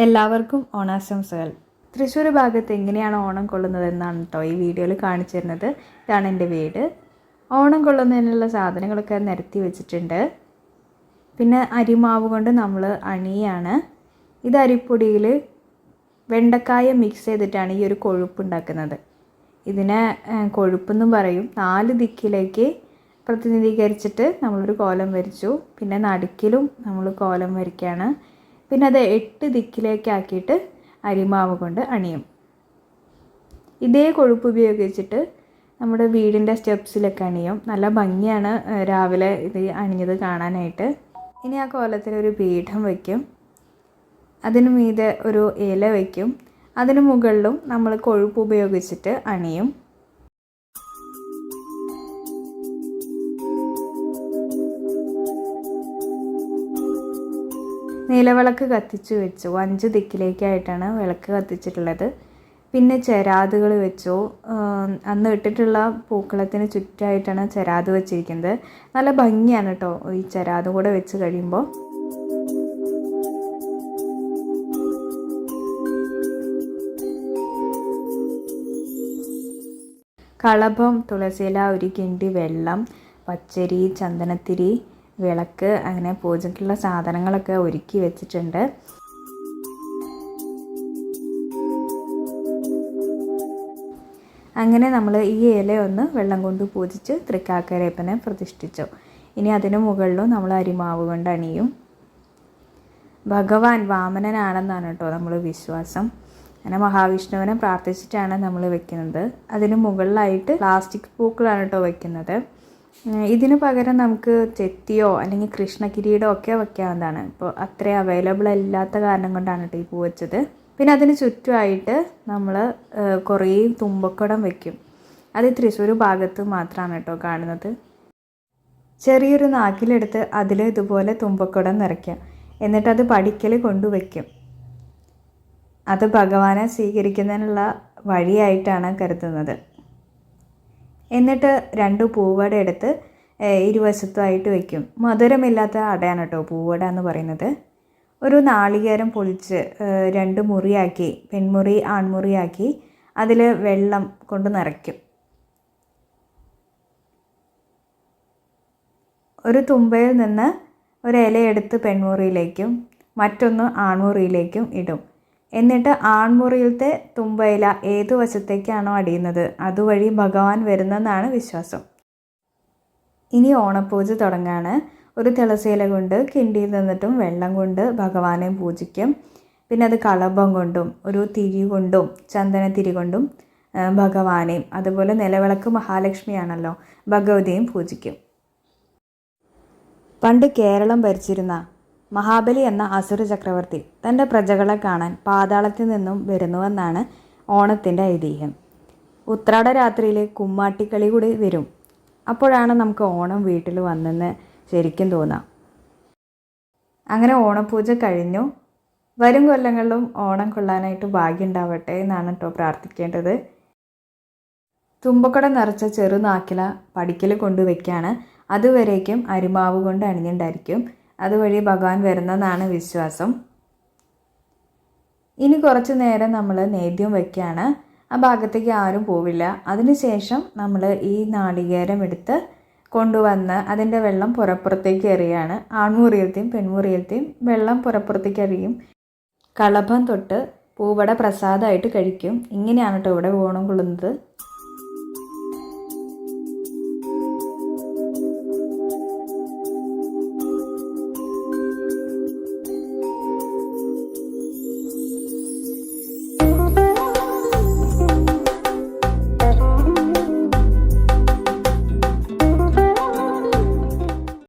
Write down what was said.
എല്ലാവർക്കും ഓണാശംസകൾ. തൃശ്ശൂർ ഭാഗത്ത് എങ്ങനെയാണ് ഓണം കൊള്ളുന്നതെന്നാണ് കേട്ടോ ഈ വീഡിയോയിൽ കാണിച്ചു തരുന്നത്. ഇതാണ് എൻ്റെ വീട്. ഓണം കൊള്ളുന്നതിനുള്ള സാധനങ്ങളൊക്കെ നിരത്തി വെച്ചിട്ടുണ്ട്. പിന്നെ അരിമാവ് കൊണ്ട് നമ്മൾ അണിയാണ്. ഇത് അരിപ്പൊടിയിൽ വെണ്ടക്കായ മിക്സ് ചെയ്തിട്ടാണ് ഈ ഒരു കൊഴുപ്പ് ഉണ്ടാക്കുന്നത്. ഇതിനെ കൊഴുപ്പെന്നും പറയും. 4 ദിക്കിലേക്ക് പ്രതിനിധീകരിച്ചിട്ട് നമ്മളൊരു കോലം വരച്ചു. പിന്നെ നടുക്കിലും നമ്മൾ കോലം വരയ്ക്കുകയാണ്. പിന്നെ അത് 8 ദിക്കിലേക്കാക്കിയിട്ട് അരിമാവ് കൊണ്ട് അണിയും. ഇതേ കൊഴുപ്പ് ഉപയോഗിച്ചിട്ട് നമ്മുടെ വീടിൻ്റെ സ്റ്റെപ്സിലൊക്കെ അണിയും. നല്ല ഭംഗിയാണ് രാവിലെ ഇത് അണിഞ്ഞത് കാണാനായിട്ട്. ഇനി ആ കോലത്തിൽ ഒരു പീഠം വയ്ക്കും. അതിന് മീതെ ഒരു ഇല വയ്ക്കും. അതിന് മുകളിലും നമ്മൾ കൊഴുപ്പ് ഉപയോഗിച്ചിട്ട് അണിയും. നിലവിളക്ക് കത്തിച്ചു വെച്ചു. 5 ദിക്കിലേക്കായിട്ടാണ് വിളക്ക് കത്തിച്ചിട്ടുള്ളത്. പിന്നെ ചെരാതുകൾ വെച്ചു. അന്ന് ഇട്ടിട്ടുള്ള പൂക്കളത്തിന് ചുറ്റായിട്ടാണ് ചെരാത് വെച്ചിരിക്കുന്നത്. നല്ല ഭംഗിയാണ് കേട്ടോ ഈ ചെരാത് കൂടെ വെച്ച് കഴിയുമ്പോൾ. കളഭം, തുളസിയില, ഒരു കിണ്ടി വെള്ളം, പച്ചരി, ചന്ദനത്തിരി, വിളക്ക്, അങ്ങനെ പൂജയ്ക്കുള്ള സാധനങ്ങളൊക്കെ ഒരുക്കി വെച്ചിട്ടുണ്ട്. അങ്ങനെ നമ്മൾ ഈ ഇല ഒന്ന് വെള്ളം കൊണ്ട് പൂജിച്ച് തൃക്കാക്കരയപ്പനെ പ്രതിഷ്ഠിച്ചു. ഇനി അതിന് മുകളിലും നമ്മൾ അരിമാവ് കൊണ്ട് അണിയും. ഭഗവാൻ വാമനനാണെന്നാണ് കേട്ടോ നമ്മൾ വിശ്വാസം. അങ്ങനെ മഹാവിഷ്ണുവിനെ പ്രാർത്ഥിച്ചിട്ടാണ് നമ്മൾ വെക്കുന്നത്. അതിന് മുകളിലായിട്ട് പ്ലാസ്റ്റിക് പൂക്കളാണ് കേട്ടോ വെക്കുന്നത്. ഇതിന് പകരം നമുക്ക് ചെത്തിയോ അല്ലെങ്കിൽ കൃഷ്ണകിരീടോ ഒക്കെ വയ്ക്കാവുന്നതാണ്. ഇപ്പോൾ അത്രയും അവൈലബിൾ അല്ലാത്ത കാരണം കൊണ്ടാണ് കേട്ടോ ഈ പൂ വെച്ചത്. പിന്നെ അതിന് ചുറ്റുമായിട്ട് നമ്മൾ കുറേ തുമ്പക്കുടം വയ്ക്കും. അത് തൃശ്ശൂർ ഭാഗത്ത് മാത്രമാണ് കേട്ടോ കാണുന്നത്. ചെറിയൊരു നാക്കിലെടുത്ത് അതിൽ ഇതുപോലെ തുമ്പക്കുടം നിറയ്ക്കാം. എന്നിട്ടത് പടിക്കൽ കൊണ്ടുവയ്ക്കും. അത് ഭഗവാനെ സ്വീകരിക്കുന്നതിനുള്ള വഴിയായിട്ടാണ് കരുതുന്നത്. എന്നിട്ട് 2 പൂവട എടുത്ത് ഇരുവശത്തുമായിട്ട് വയ്ക്കും. മധുരമില്ലാത്ത അടയാണ് കേട്ടോ പൂവട എന്ന് പറയുന്നത്. ഒരു നാളികേരം പൊളിച്ച് 2 മുറിയാക്കി, പെൺമുറി ആൺമുറിയാക്കി അതിൽ വെള്ളം കൊണ്ട് നിറയ്ക്കും. ഒരു തുമ്പയിൽ നിന്ന് ഒരു ഇലയെടുത്ത് പെൺമുറിയിലേക്കും മറ്റൊന്ന് ആൺമുറിയിലേക്കും ഇടും. എന്നിട്ട് ആൺമുറിയിലത്തെ തുമ്പയില ഏതു വശത്തേക്കാണോ അടിയുന്നത് അതുവഴി ഭഗവാൻ വരുന്നതെന്നാണ് വിശ്വാസം. ഇനി ഓണപ്പൂജ തുടങ്ങാണ്. ഒരു തുളസിയില കൊണ്ട് കിണ്ടിയിൽ നിന്നിട്ടും വെള്ളം കൊണ്ട് ഭഗവാനെ പൂജിക്കും. പിന്നെ അത് കളഭം കൊണ്ടും ഒരു തിരി കൊണ്ടും ചന്ദനത്തിരി കൊണ്ടും ഭഗവാനെയും, അതുപോലെ നിലവിളക്ക് മഹാലക്ഷ്മിയാണല്ലോ, ഭഗവതിയും പൂജിക്കും. പണ്ട് കേരളം ഭരിച്ചിരുന്ന മഹാബലി എന്ന അസുര ചക്രവർത്തി തൻ്റെ പ്രജകളെ കാണാൻ പാതാളത്തിൽ നിന്നും വരുന്നുവെന്നാണ് ഓണത്തിൻ്റെ ഐതിഹ്യം. ഉത്രാട രാത്രിയിൽ കുമ്മാട്ടിക്കളി കൂടി വരും. അപ്പോഴാണ് നമുക്ക് ഓണം വീട്ടിൽ വന്നെന്ന് ശരിക്കും തോന്നാം. അങ്ങനെ ഓണപ്പൂജ കഴിഞ്ഞു. വരും കൊല്ലങ്ങളിലും ഓണം കൊള്ളാനായിട്ട് ഭാഗ്യം ഉണ്ടാവട്ടെ എന്നാണ് കേട്ടോ പ്രാർത്ഥിക്കേണ്ടത്. തുമ്പക്കുടം നിറച്ച ചെറുനാക്കില പടിക്കൽ കൊണ്ടുവയ്ക്കാണ്. അതുവരേക്കും അരിമാവ് കൊണ്ട് അണിഞ്ഞിട്ടുണ്ടായിരിക്കും. അതുവഴി ഭഗവാൻ വരുന്നതെന്നാണ് വിശ്വാസം. ഇനി കുറച്ച് നേരം നമ്മൾ നേദ്യം വയ്ക്കുകയാണ്. ആ ഭാഗത്തേക്ക് ആരും പോവില്ല. അതിനുശേഷം നമ്മൾ ഈ നാളികേരം എടുത്ത് കൊണ്ടുവന്ന് അതിൻ്റെ വെള്ളം പുറപ്പുറത്തേക്ക് എറിയാണ്. ആൺമുറിയത്തെയും പെൺമുറിയത്തെയും വെള്ളം പുറപ്പുറത്തേക്ക് എറിയും. കളഭം തൊട്ട് പൂവട പ്രസാദമായിട്ട് കഴിക്കും. ഇങ്ങനെയാണ് കേട്ടോ ഇവിടെ ഓണം കൊള്ളുന്നത്.